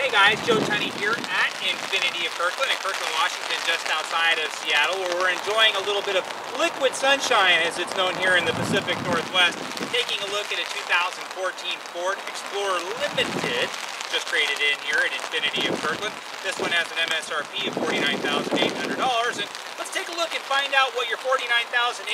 Hey guys, Joe Tunney here at Infiniti of Kirkland in Kirkland, Washington, just outside of Seattle, where we're enjoying a little bit of liquid sunshine, as it's known here in the Pacific Northwest. Taking a look at a 2014 Ford Explorer Limited, just traded in here at Infiniti of Kirkland. This one has an MSRP of $49,800, and let's take a look and find out what your $49,800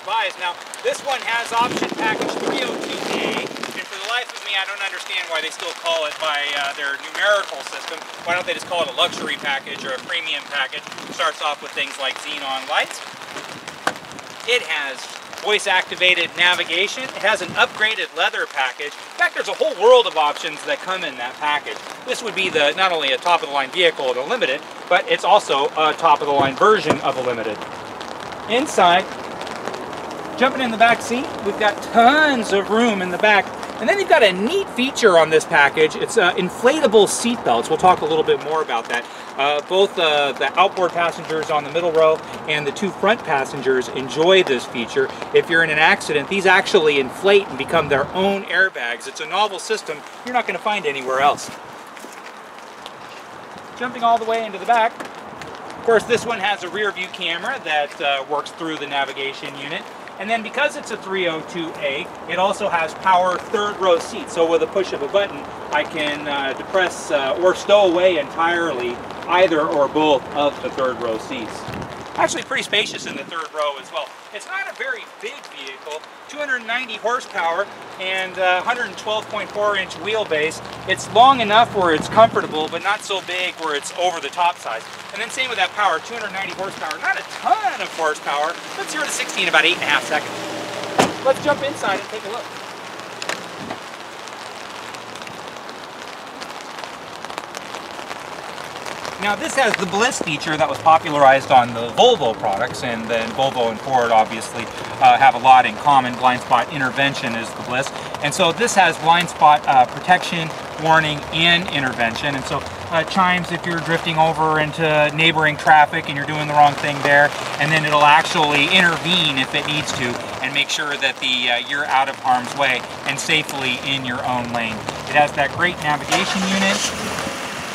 buys. Now, this one has option package 302A. For the life of me, I don't understand why they still call it by their numerical system. Why don't they just call it a luxury package or a premium package? It starts off with things like xenon lights. It has voice-activated navigation. It has an upgraded leather package. In fact, there's a whole world of options that come in that package. This would be not only a top-of-the-line vehicle of a Limited, but it's also a top-of-the-line version of a Limited. Inside, jumping in the back seat, we've got tons of room in the back. And then you've got a neat feature on this package. It's inflatable seatbelts. We'll talk a little bit more about that. Both the outboard passengers on the middle row and the two front passengers enjoy this feature. If you're in an accident, these actually inflate and become their own airbags. It's a novel system you're not going to find anywhere else. Jumping all the way into the back. Of course, this one has a rear view camera that works through the navigation unit. And then because it's a 302A, it also has power third row seats. So with a push of a button, I can depress or stow away entirely either or both of the third row seats. Actually pretty spacious in the third row as well. It's not a very big vehicle, 290 horsepower and 112.4-inch wheelbase. It's long enough where it's comfortable, but not so big where it's over the top size. And then same with that power, 290 horsepower, not a ton of horsepower, but 0 to 60 in about 8.5 seconds. Let's jump inside and take a look. Now this has the bliss feature that was popularized on the Volvo products, and then Volvo and Ford obviously have a lot in common. Blind spot intervention is the bliss. And so this has blind spot protection, warning, and intervention. And so chimes if you're drifting over into neighboring traffic and you're doing the wrong thing there, and then it'll actually intervene if it needs to and make sure that you're out of harm's way and safely in your own lane. It has that great navigation unit.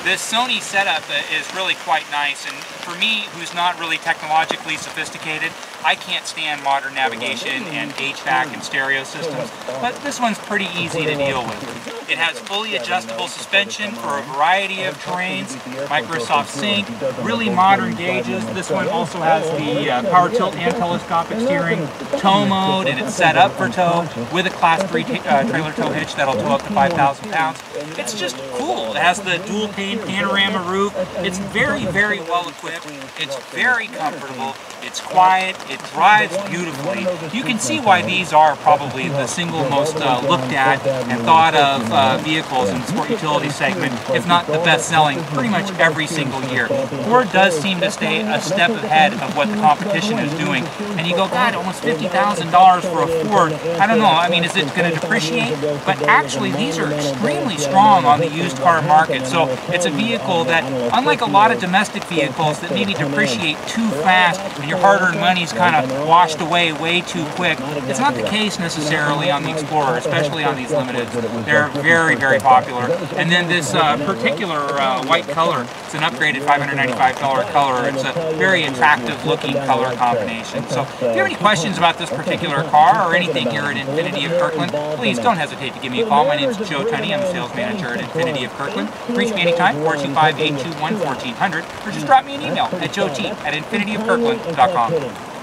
This Sony setup is really quite nice, and for me, who's not really technologically sophisticated, I can't stand modern navigation and HVAC and stereo systems, but this one's pretty easy to deal with. It has fully adjustable suspension for a variety of terrains, Microsoft Sync, really modern gauges. This one also has the power tilt and telescopic steering, tow mode, and it's set up for tow with a Class 3 trailer tow hitch that'll tow up to 5,000 pounds. It's just cool. It has the dual pane panorama roof. It's very, very well equipped. It's very comfortable. It's quiet. It drives beautifully. You can see why these are probably the single most looked at and thought of vehicles in the sport utility segment, if not the best-selling, pretty much every single year. Ford does seem to stay a step ahead of what the competition is doing. And you go, God, almost $50,000 for a Ford. I don't know. I mean, is it going to depreciate? But actually, these are extremely strong on the used car market. So it's a vehicle that, unlike a lot of domestic vehicles that maybe depreciate too fast and your hard-earned money's kind of washed away way too quick, it's not the case necessarily on the Explorer, especially on these Limiteds. They're very, very popular. And then this particular white color, it's an upgraded $595 color. It's a very attractive looking color combination. So if you have any questions about this particular car or anything here at Infiniti of Kirkland, please don't hesitate to give me a call. My name is Joe Tunney. I'm a sales manager at Infiniti of Kirkland. Reach me anytime, 425-821-1400, or just drop me an email at joet@infinitiofkirkland.com.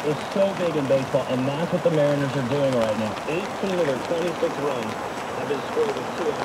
It's so big in baseball, and that's what the Mariners are doing right now. 18 of their 26 runs have been scored with 2 outs.